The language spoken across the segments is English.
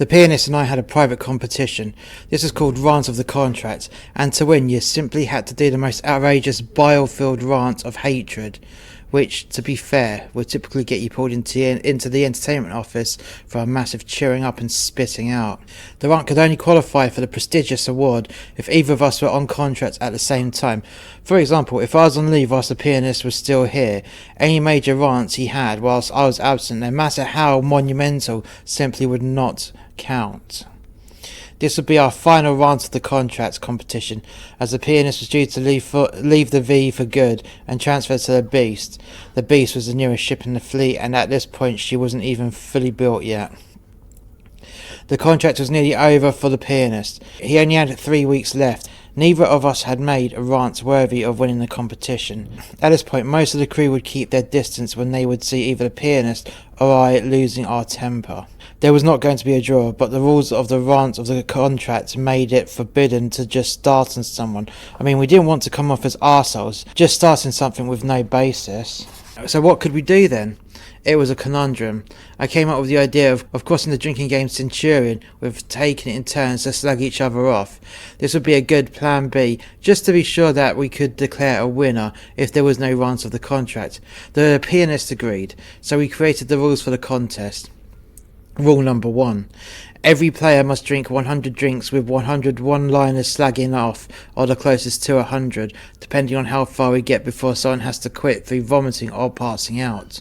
The Pianist and I had a private competition. This was called Rants of the Contract, and to win you simply had to do the most outrageous bile-filled rant of hatred, which, to be fair, would typically get you pulled into the entertainment office for a massive cheering up and spitting out. The rant could only qualify for the prestigious award if either of us were on contract at the same time. For example, if I was on leave whilst the Pianist was still here, any major rants he had whilst I was absent, no matter how monumental, simply would not count. This would be our final rant of the contract competition, as the Pianist was due to leave the V for good and transfer to the Beast. The Beast was the newest ship in the fleet, and at this point she wasn't even fully built yet. The contract was nearly over for the Pianist. He only had 3 weeks left. Neither of us had made a rant worthy of winning the competition. At this point, most of the crew would keep their distance when they would see either the Pianist or I losing our temper. There was not going to be a draw, but the rules of the rant of the contract made it forbidden to just start on someone. I mean, we didn't want to come off as arseholes, just starting something with no basis. So what could we do then? It was a conundrum. I came up with the idea of crossing the drinking game Centurion with taking it in turns to slag each other off. This would be a good plan B, just to be sure that we could declare a winner if there was no rant of the contract. The Pianist agreed, so we created the rules for the contest. Rule number 1. Every player must drink 100 drinks with 100 one-liners slagging off, or the closest to 100, depending on how far we get before someone has to quit through vomiting or passing out.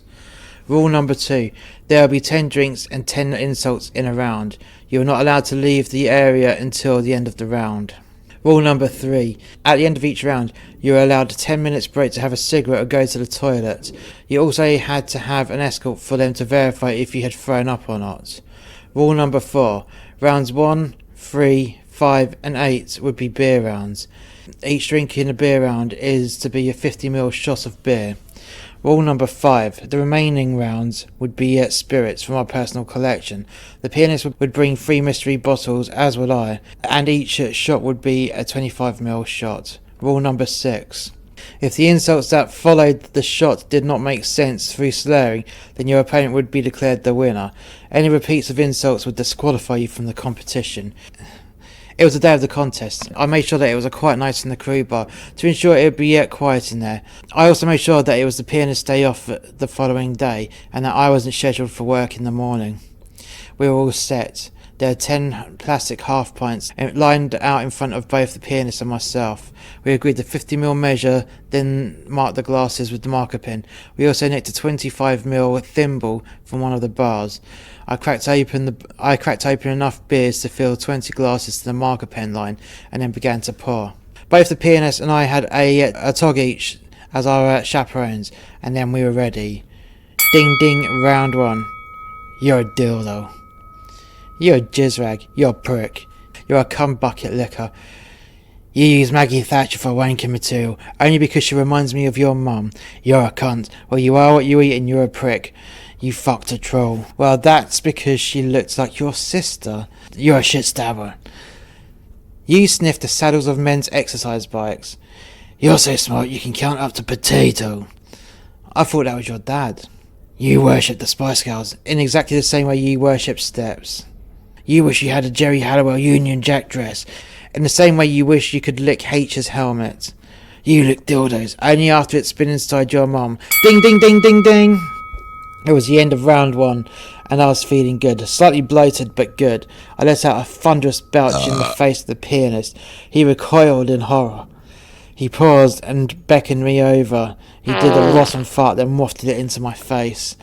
Rule number 2. There will be 10 drinks and 10 insults in a round. You are not allowed to leave the area until the end of the round. Rule number 3. At the end of each round, you are allowed a 10 minutes break to have a cigarette or go to the toilet. You also had to have an escort for them to verify if you had thrown up or not. Rule number 4. Rounds 1, 3, 5 and 8 would be beer rounds. Each drink in a beer round is to be a 50ml shot of beer. Rule number 5. The remaining rounds would be spirits from our personal collection. The Pianist would bring 3 mystery bottles, as would I, and each shot would be a 25ml shot. Rule number 6. If the insults that followed the shot did not make sense through slurring, then your opponent would be declared the winner. Any repeats of insults would disqualify you from the competition. It was the day of the contest. I made sure that it was a quiet night in the crew bar to ensure it would be yet quiet in there. I also made sure that it was the Pianist's day off the following day and that I wasn't scheduled for work in the morning. We were all set. There were 10 plastic half pints lined out in front of both the Pianist and myself. We agreed the 50ml measure, then marked the glasses with the marker pen. We also nicked a 25ml thimble from one of the bars. I cracked open enough beers to fill 20 glasses to the marker pen line, and then began to pour. Both the Pianist and I had a tog each as our chaperones, and then we were ready. Ding ding, round 1. You're a dildo. You're a jizzrag. You're a prick. You're a cum bucket licker. You use Maggie Thatcher for wanking material, only because she reminds me of your mum. You're a cunt. Well, you are what you eat and you're a prick. You fucked a troll. Well, that's because she looks like your sister. You're a shit stabber. You sniff the saddles of men's exercise bikes. You're so smart you can count up to potato. I thought that was your dad. You worship the Spice Girls in exactly the same way you worship steps. You wish you had a Jerry Halliwell Union Jack dress in the same way you wish you could lick H's helmet. You lick dildos only after it's been inside your mum. Ding ding ding ding ding. It was the end of round 1, and I was feeling good, slightly bloated but good. I let out a thunderous belch in the face of the Pianist. He recoiled in horror. He paused and beckoned me over. He did a rotten fart, then wafted it into my face.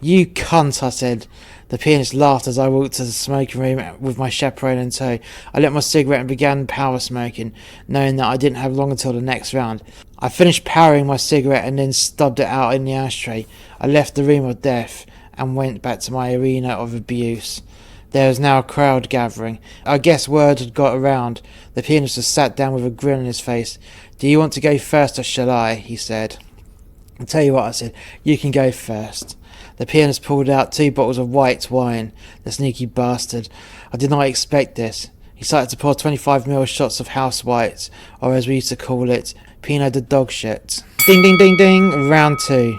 You cunt, I said. The Pianist laughed as I walked to the smoking room with my chaperone in tow. I lit my cigarette and began power smoking, knowing that I didn't have long until the next round. I finished powering my cigarette and then stubbed it out in the ashtray. I left the room of death and went back to my arena of abuse. There was now a crowd gathering. I guess word had got around. The Pianist was sat down with a grin on his face. Do you want to go first or shall I? He said. I'll tell you what, I said. You can go first. The Pianist pulled out 2 bottles of white wine. The sneaky bastard. I did not expect this. He started to pour 25ml shots of house white, or as we used to call it, Pinot de dog shit. Ding ding ding ding, round 2.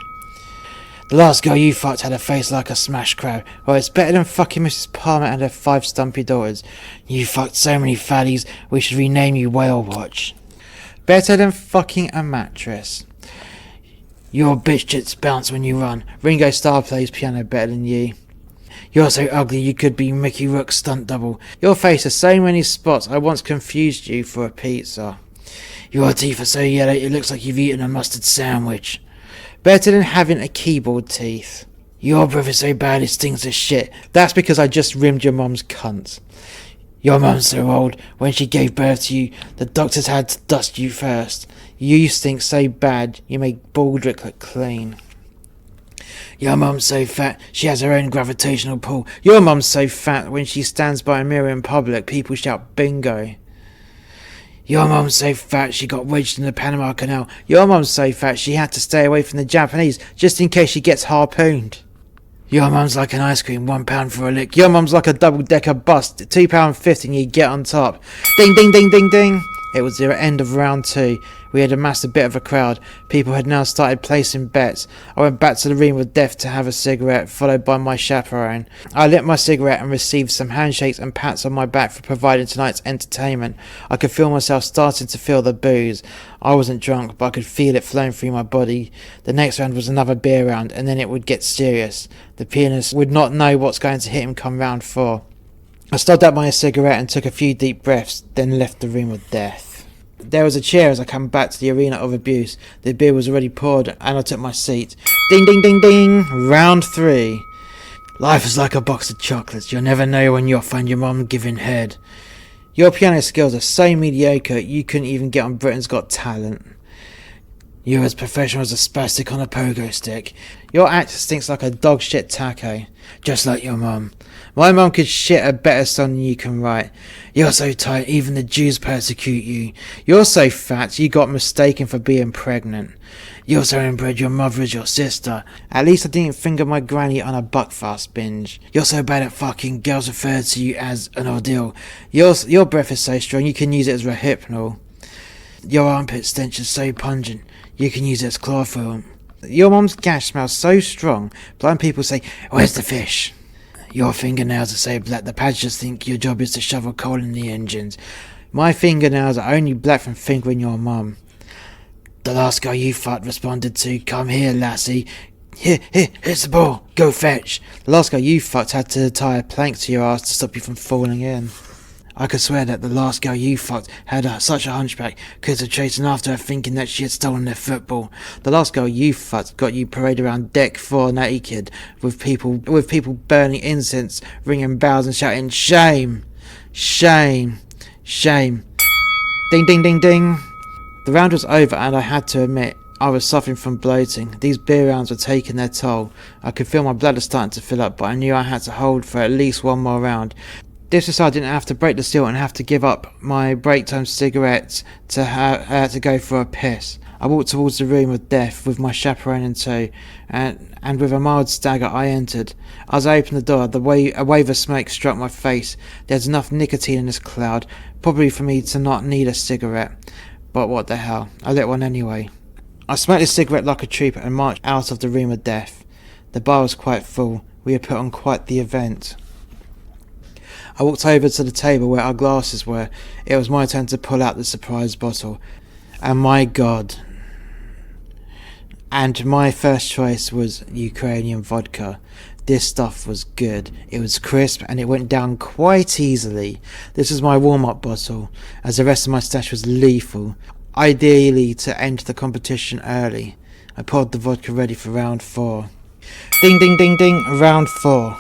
The last girl you fucked had a face like a smashed crab. Well, it's better than fucking Mrs. Palmer and her 5 stumpy daughters. You fucked so many fatties, we should rename you Whale Watch. Better than fucking a mattress. Your bitch tits bounce when you run. Ringo Starr plays piano better than you. You're so ugly you could be Mickey Rourke's stunt double. Your face has so many spots I once confused you for a pizza. Your teeth are so yellow it looks like you've eaten a mustard sandwich. Better than having a keyboard teeth. Your breath is so bad it stings as shit. That's because I just rimmed your mum's cunt. Your mum's so old, when she gave birth to you, the doctors had to dust you first. You stink so bad, you make Baldrick look clean. Your mum's so fat, she has her own gravitational pull. Your mum's so fat, when she stands by a mirror in public, people shout bingo. Your mum's so fat, she got wedged in the Panama Canal. Your mum's so fat, she had to stay away from the Japanese, just in case she gets harpooned. Your mum's like an ice cream, £1 for a lick. Your mum's like a double-decker bus, £2.50 and you get on top. Ding, ding, ding, ding, ding. It was the end of round 2. We had amassed a bit of a crowd. People had now started placing bets. I went back to the room with Death to have a cigarette, followed by my chaperone. I lit my cigarette and received some handshakes and pats on my back for providing tonight's entertainment. I could feel myself starting to feel the booze. I wasn't drunk, but I could feel it flowing through my body. The next round was another beer round, and then it would get serious. The pianist would not know what's going to hit him come round 4. I stubbed out my cigarette and took a few deep breaths, then left the room with Death. There was a chair as I came back to the arena of abuse. The beer was already poured and I took my seat. Ding, ding, ding, ding. Round 3. Life is like a box of chocolates. You'll never know when you'll find your mum giving head. Your piano skills are so mediocre you couldn't even get on Britain's Got Talent. You're as professional as a spastic on a pogo stick. Your act stinks like a dog shit taco. Just like your mum. My mum could shit a better song than you can write. You're so tight, even the Jews persecute you. You're so fat, you got mistaken for being pregnant. You're so inbred, your mother is your sister. At least I didn't finger my granny on a Buckfast binge. You're so bad at fucking, girls refer to you as an ordeal. Your breath is so strong, you can use it as Rohypnol. Your armpit stench is so pungent, you can use it as chloroform. Your mum's gash smells so strong, blind people say, where's the fish? Your fingernails are so black, the pads just think your job is to shovel coal in the engines. My fingernails are only black from fingering your mum. The last guy you fucked responded to, come here, lassie. Here's the ball, go fetch. The last guy you fucked had to tie a plank to your ass to stop you from falling in. I could swear that the last girl you fucked had such a hunchback, kids were chasing after her thinking that she had stolen their football. The last girl you fucked got you paraded around deck 4 naked, with people burning incense, ringing bells and shouting, shame, shame, shame. Ding, ding, ding, ding. The round was over and I had to admit, I was suffering from bloating. These beer rounds were taking their toll. I could feel my bladder starting to fill up, but I knew I had to hold for at least one more round. This was so I didn't have to break the seal and have to give up my break time cigarettes to go for a piss. I walked towards the room of Death with my chaperone in tow, and with a mild stagger I entered. As I opened the door, a wave of smoke struck my face. There's enough nicotine in this cloud, probably for me to not need a cigarette. But what the hell, I lit one anyway. I smoked a cigarette like a trooper and marched out of the room of Death. The bar was quite full. We had put on quite the event. I walked over to the table where our glasses were. It was my turn to pull out the surprise bottle. And my God. And my first choice was Ukrainian vodka. This stuff was good. It was crisp and it went down quite easily. This was my warm-up bottle, as the rest of my stash was lethal. Ideally to end the competition early. I poured the vodka ready for round 4. Ding, ding, ding, ding, round 4.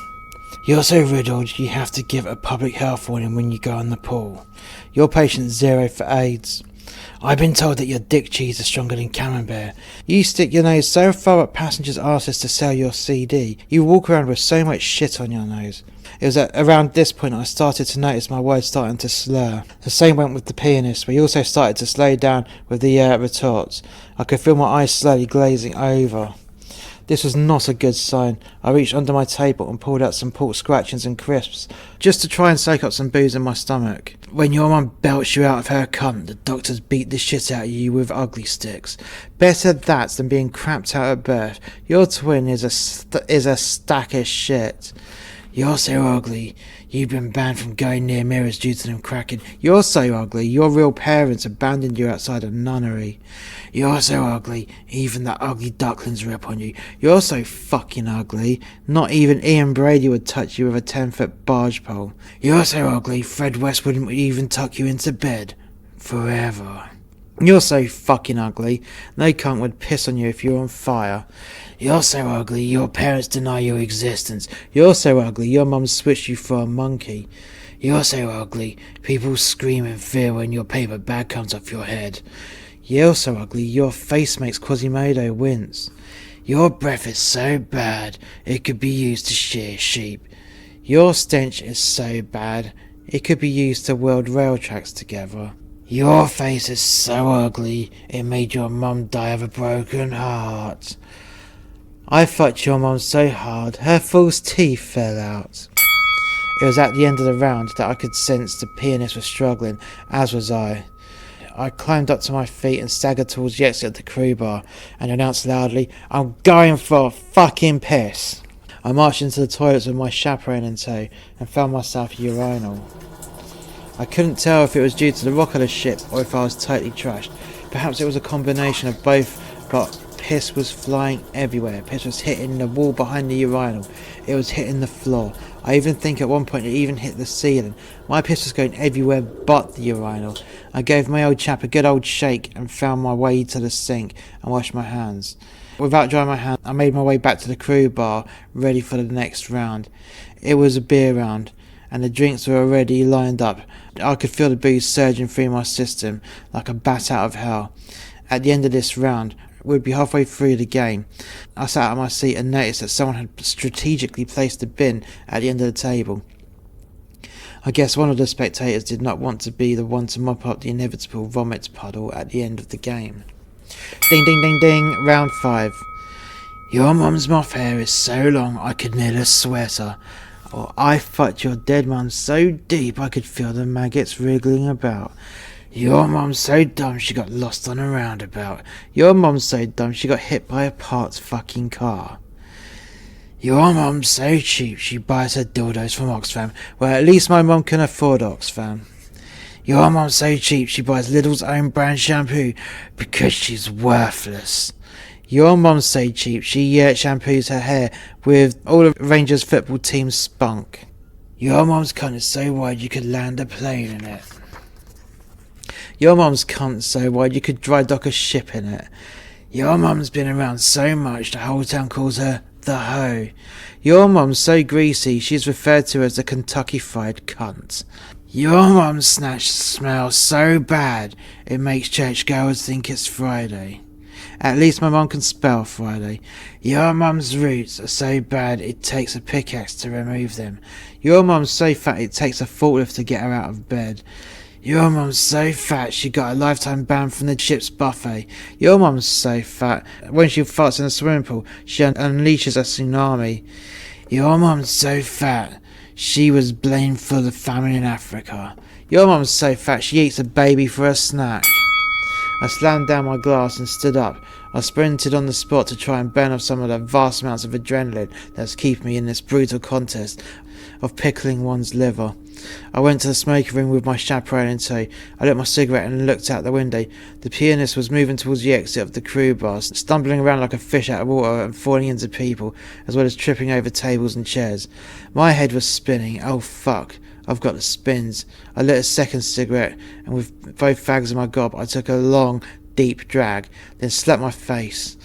You're so riddled, you have to give a public health warning when you go in the pool. You're patient 0 for AIDS. I've been told that your dick cheese is stronger than camembert. You stick your nose so far up passengers' arses to sell your CD. You walk around with so much shit on your nose. It was at around this point I started to notice my words starting to slur. The same went with the pianist, but he also started to slow down with the retorts. I could feel my eyes slowly glazing over. This was not a good sign. I reached under my table and pulled out some pork scratchings and crisps, just to try and soak up some booze in my stomach. When your mum belts you out of her cunt, the doctors beat the shit out of you with ugly sticks. Better that than being crapped out at birth. Your twin is a stack of shit. You're so ugly. You've been banned from going near mirrors due to them cracking. You're so ugly. Your real parents abandoned you outside a nunnery. You're so ugly. Even the ugly ducklings rip on you. You're so fucking ugly. Not even Ian Brady would touch you with a 10-foot barge pole. You're so ugly. Fred West wouldn't even tuck you into bed. Forever. You're so fucking ugly. No cunt would piss on you if you were on fire. You're so ugly, your parents deny your existence. You're so ugly, your mum switched you for a monkey. You're so ugly, people scream in fear when your paper bag comes off your head. You're so ugly, your face makes Quasimodo wince. Your breath is so bad, it could be used to shear sheep. Your stench is so bad, it could be used to weld rail tracks together. Your face is so ugly, it made your mum die of a broken heart. I fucked your mum so hard, her false teeth fell out. It was at the end of the round that I could sense the pianist was struggling, as was I. I climbed up to my feet and staggered towards the exit of the crew bar and announced loudly, "I'm going for a fucking piss." I marched into the toilets with my chaperone in tow and found myself a urinal. I couldn't tell if it was due to the rock of the ship or if I was totally trashed. Perhaps it was a combination of both, but piss was flying everywhere. Piss was hitting the wall behind the urinal. It was hitting the floor. I even think at one point it even hit the ceiling. My piss was going everywhere but the urinal. I gave my old chap a good old shake and found my way to the sink and washed my hands. Without drying my hands, I made my way back to the crew bar, ready for the next round. It was a beer round, and the drinks were already lined up. I could feel the booze surging through my system like a bat out of hell. At the end of this round, we'd be halfway through the game. I sat on my seat and noticed that someone had strategically placed a bin at the end of the table. I guess one of the spectators did not want to be the one to mop up the inevitable vomit puddle at the end of the game. Ding ding ding ding, round 5. Your mum's moth hair is so long I could knit a sweater. Or I fucked your dead mum so deep I could feel the maggots wriggling about. Your mum's so dumb she got lost on a roundabout. Your mum's so dumb she got hit by a parked fucking car. Your mum's so cheap she buys her dildos from Oxfam. Well, at least my mum can afford Oxfam. Your mum's so cheap she buys Lidl's own brand shampoo because she's worthless. Your mum's so cheap she shampoos her hair with all of Rangers football team's spunk. Your mum's cunt is so wide you could land a plane in it. Your mum's cunt so wide you could dry dock a ship in it. Your mum's been around so much the whole town calls her the hoe. Your mum's so greasy she's referred to as the Kentucky Fried Cunt. Your mum's snatch smells so bad it makes churchgoers think it's Friday. At least my mum can spell Friday. Your mum's roots are so bad it takes a pickaxe to remove them. Your mum's so fat it takes a forklift to get her out of bed. Your mum's so fat she got a lifetime ban from the ship's buffet. Your mum's so fat when she farts in a swimming pool she unleashes a tsunami. Your mum's so fat she was blamed for the famine in Africa. Your mum's so fat she eats a baby for a snack. I slammed down my glass and stood up. I sprinted on the spot to try and burn off some of the vast amounts of adrenaline that's keeping me in this brutal contest of pickling one's liver. I went to the smoking room with my chaperone in tow. I lit my cigarette and looked out the window. The pianist was moving towards the exit of the crew bar, stumbling around like a fish out of water and falling into people, as well as tripping over tables and chairs. My head was spinning. Oh fuck, I've got the spins. I lit a second cigarette, and with both fags in my gob, I took a long, deep drag, then slapped my face.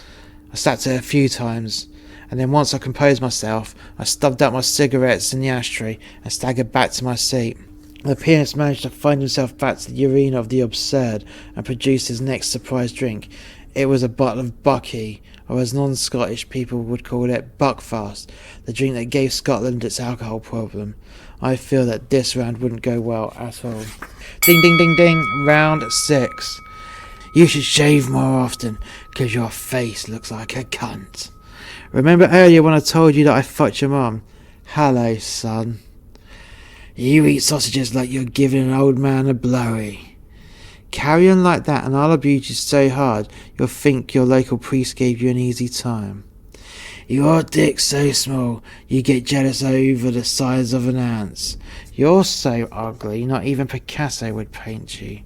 I slapped it a few times, and then once I composed myself, I stubbed out my cigarettes in the ashtray and staggered back to my seat. The pianist managed to find himself back to the arena of the absurd and produced his next surprise drink. It was a bottle of Bucky, or as non-Scottish people would call it, Buckfast, the drink that gave Scotland its alcohol problem. I feel that this round wouldn't go well at all. Ding ding ding ding, round 6. You should shave more often, 'cause your face looks like a cunt. Remember earlier when I told you that I fucked your mum? Hello, son. You eat sausages like you're giving an old man a blowy. Carry on like that and I'll abuse you so hard you'll think your local priest gave you an easy time. Your dick's so small you get jealous over the size of an ant's. You're so ugly not even Picasso would paint you.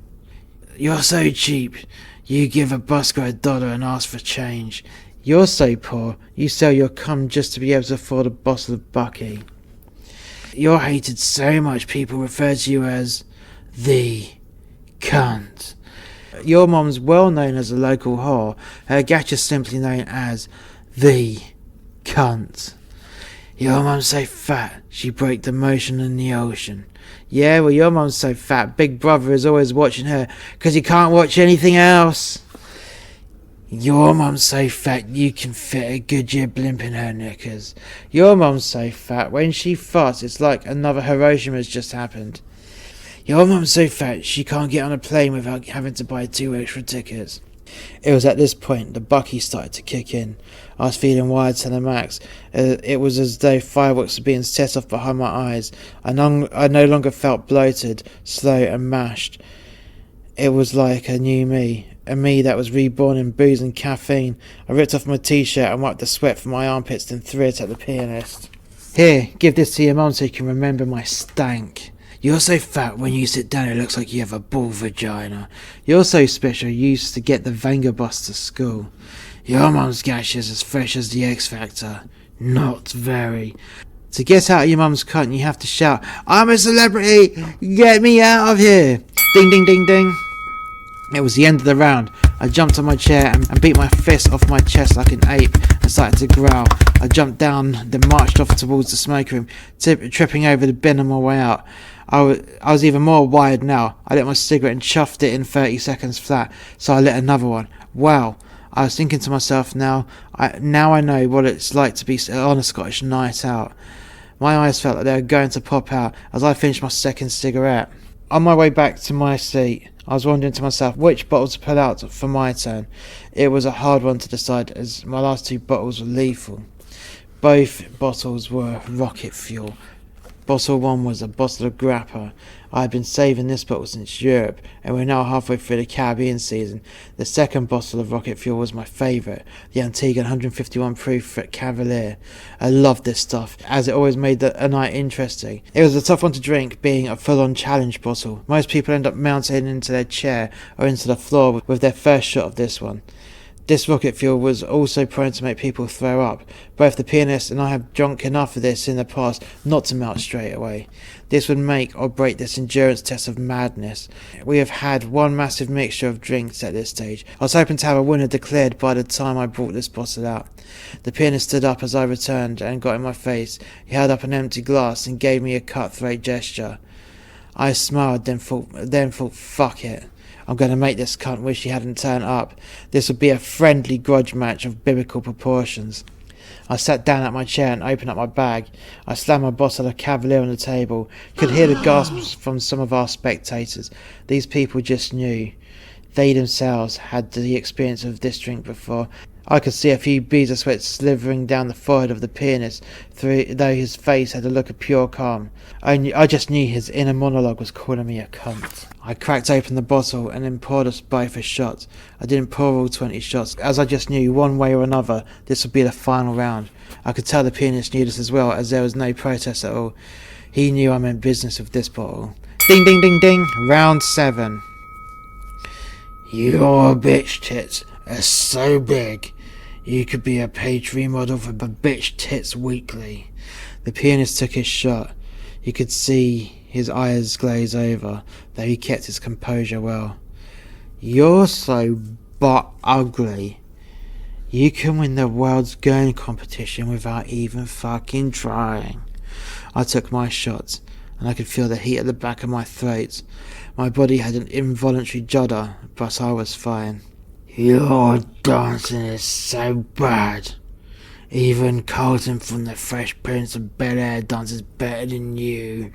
You're so cheap you give a busker $1 and ask for change. You're so poor you sell your cum just to be able to afford a bottle of Bucky. You're hated so much people refer to you as the cunt. Your mum's well known as a local whore. Her gash is simply known as the cunt. Your mum's so fat she broke the motion in the ocean. Yeah, well your mum's so fat Big Brother is always watching her because he can't watch anything else. Your mum's so fat you can fit a Goodyear blimp in her knickers. Your mum's so fat when she farts it's like another Hiroshima's just happened. Your mum's so fat she can't get on a plane without having to buy 2 extra tickets. It was at this point the Bucky started to kick in. I was feeling wired to the max. It was as though fireworks were being set off behind my eyes. I no longer felt bloated, slow and mashed. It was like a new me. A me that was reborn in booze and caffeine. I ripped off my t-shirt and wiped the sweat from my armpits and threw it at the pianist. Here, give this to your mum so you can remember my stank. You're so fat when you sit down it looks like you have a bull vagina. You're so special you used to get the Vanga bus to school. Your mum's gash is as fresh as the X Factor. Not very. To get out of your mum's cunt you have to shout, I'm a celebrity! Get me out of here! Ding ding ding ding. It was the end of the round. I jumped on my chair and beat my fist off my chest like an ape and started to growl. I jumped down, then marched off towards the smoke room, tripping over the bin on my way out. I was even more wired now. I lit my cigarette and chuffed it in 30 seconds flat, so I lit another one. Wow. I was thinking to myself, now I know what it's like to be on a Scottish night out. My eyes felt like they were going to pop out as I finished my second cigarette. On my way back to my seat, I was wondering to myself which bottle to pull out for my turn. It was a hard one to decide as my last 2 bottles were lethal. Both bottles were rocket fuel. Bottle 1 was a bottle of grappa. I had been saving this bottle since Europe, and we're now halfway through the Caribbean season. The second bottle of rocket fuel was my favourite, the Antigua 151 proof Cavalier. I loved this stuff, as it always made a night interesting. It was a tough one to drink, being a full-on challenge bottle. Most people end up mounting into their chair or into the floor with their first shot of this one. This rocket fuel was also prone to make people throw up. Both the pianist and I have drunk enough of this in the past not to melt straight away. This would make or break this endurance test of madness. We have had one massive mixture of drinks at this stage. I was hoping to have a winner declared by the time I brought this bottle out. The pianist stood up as I returned and got in my face. He held up an empty glass and gave me a cutthroat gesture. I smiled, then thought, fuck it. I'm going to make this cunt wish he hadn't turned up. This would be a friendly grudge match of biblical proportions. I sat down at my chair and opened up my bag. I slammed my bottle of Cavalier on the table. Could hear the gasps from some of our spectators. These people just knew. They themselves had the experience of this drink before. I could see a few beads of sweat slithering down the forehead of the pianist, though his face had a look of pure calm. I just knew his inner monologue was calling me a cunt. I cracked open the bottle and then poured us both a shot. I didn't pour all 20 shots, as I just knew one way or another this would be the final round. I could tell the pianist knew this as well, as there was no protest at all. He knew I meant business with this bottle. Ding ding ding ding, round 7. Your bitch tits are so big. You could be a page remodel for Bitch Tits Weekly. The pianist took his shot. You could see his eyes glaze over, though he kept his composure well. You're so ugly. You can win the world's going competition without even fucking trying. I took my shot, and I could feel the heat at the back of my throat. My body had an involuntary judder, but I was fine. Your dancing is so bad. Even Carlton from the Fresh Prince of Bel-Air dances better than you.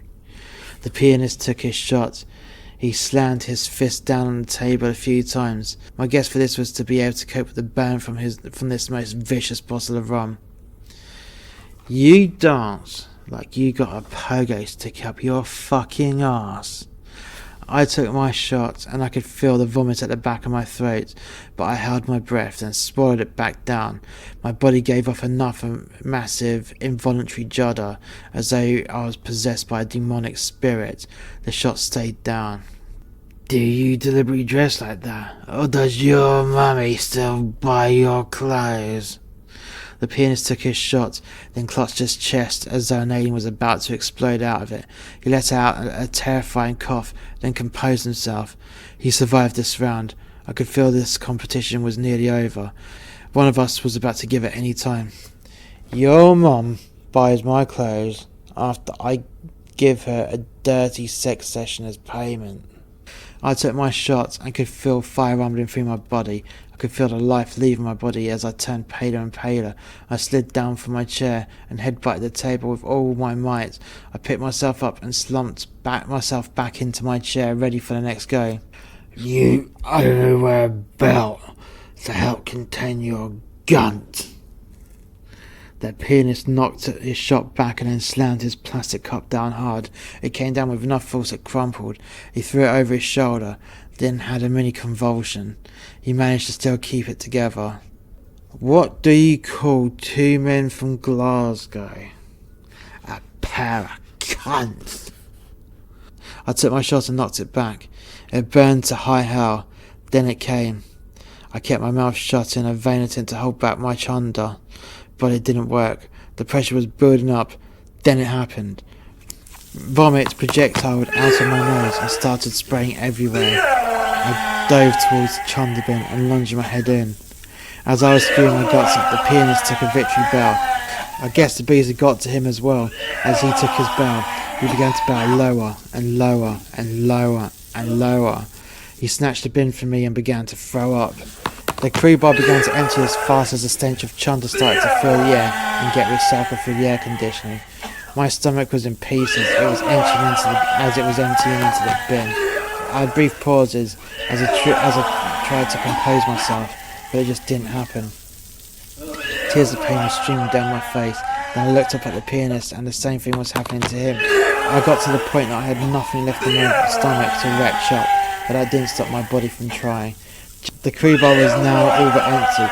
The pianist took his shot. He slammed his fist down on the table a few times. My guess for this was to be able to cope with the burn from this most vicious bottle of rum. You dance like you got a pogo stick up your fucking ass. I took my shot and I could feel the vomit at the back of my throat, but I held my breath and swallowed it back down. My body gave off another massive involuntary judder, as though I was possessed by a demonic spirit. The shot stayed down. Do you deliberately dress like that, or does your mummy still buy your clothes? The pianist took his shot, then clutched his chest as though an alien was about to explode out of it. He let out a terrifying cough, then composed himself. He survived this round. I could feel this competition was nearly over. One of us was about to give at any time. Your mum buys my clothes after I give her a dirty sex session as payment. I took my shot and could feel fire rumbling through my body. I could feel the life leaving my body as I turned paler and paler. I slid down from my chair and headbutted the table with all my might. I picked myself up and slumped myself back into my chair, ready for the next go. You ought to wear a belt to help contain your gunt. The pianist knocked his shot back and then slammed his plastic cup down hard. It came down with enough force it crumpled. He threw it over his shoulder, then had a mini convulsion. He managed to still keep it together. What do you call two men from Glasgow? A pair of cunts. I took my shot and knocked it back. It burned to high hell. Then it came. I kept my mouth shut in a vain attempt to hold back my chunder. But it didn't work. The pressure was building up. Then it happened. Vomit projectiled out of my nose and started spraying everywhere. I dove towards the chunder bin and lunged my head in. As I was spewing my guts up, the pianist took a victory bow. I guess the bees had got to him as well. As he took his bow, he began to bow lower and lower and lower and lower. He snatched the bin from me and began to throw up. The crew bar began to empty as fast as the stench of chunder started to fill the air and get recycled through the air conditioning. My stomach was in pieces. It was emptying into the bin. I had brief pauses as I tried to compose myself, but it just didn't happen. Tears of pain were streaming down my face. Then I looked up at the pianist, and the same thing was happening to him. I got to the point that I had nothing left in my stomach to retch up, but that didn't stop my body from trying. The crew bar was now all but empty.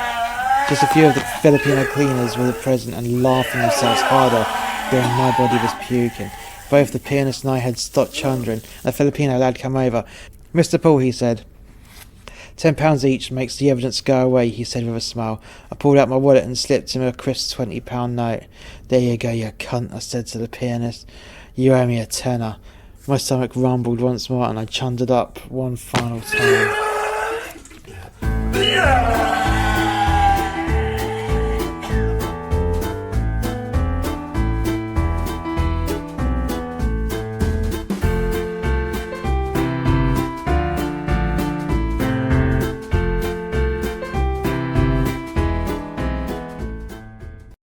Just a few of the Filipino cleaners were present and laughing themselves harder when my body was puking. Both the pianist and I had stopped chundering. A Filipino lad came over. Mr. Paul, he said. £10 each makes the evidence go away, he said with a smile. I pulled out my wallet and slipped him a crisp £20 note. There you go, you cunt, I said to the pianist. You owe me a tenner. My stomach rumbled once more and I chundered up one final time.